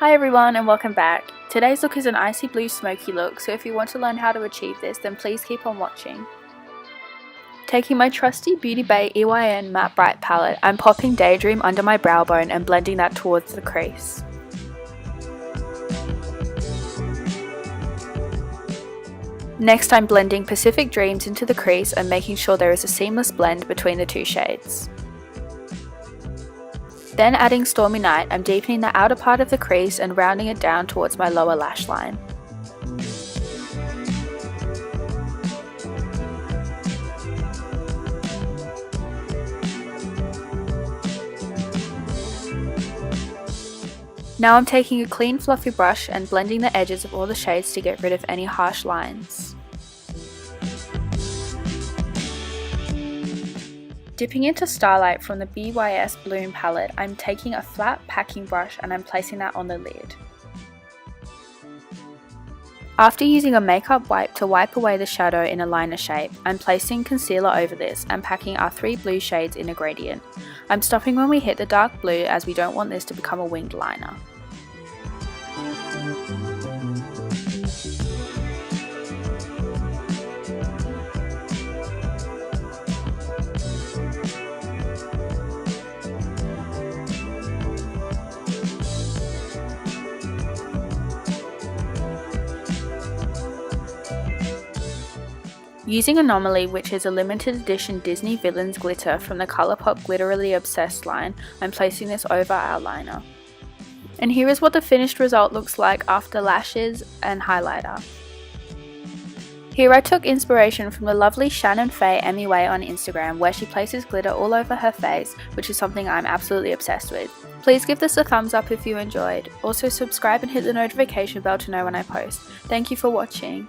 Hi everyone and welcome back. Today's look is an icy blue smoky look, so if you want to learn how to achieve this then please keep on watching. Taking my trusty Beauty Bay EYN Matte Bright palette, I'm popping Daydream under my brow bone and blending that towards the crease. Next I'm blending Pacific Dreams into the crease and making sure there is a seamless blend between the two shades. Then adding Stormy Night, I'm deepening the outer part of the crease and rounding it down towards my lower lash line. Now I'm taking a clean fluffy brush and blending the edges of all the shades to get rid of any harsh lines. Dipping into Starlight from the BYS Bloom palette, I'm taking a flat packing brush and I'm placing that on the lid. After using a makeup wipe to wipe away the shadow in a liner shape, I'm placing concealer over this and packing our 3 blue shades in a gradient. I'm stopping when we hit the dark blue as we don't want this to become a winged liner. Using Anomaly, which is a limited edition Disney Villains glitter from the Colourpop Glitterily Obsessed line, I'm placing this over our liner. And here is what the finished result looks like after lashes and highlighter. Here I took inspiration from the lovely Shannon Faye MUA on Instagram, where she places glitter all over her face, which is something I'm absolutely obsessed with. Please give this a thumbs up if you enjoyed. Also subscribe and hit the notification bell to know when I post. Thank you for watching.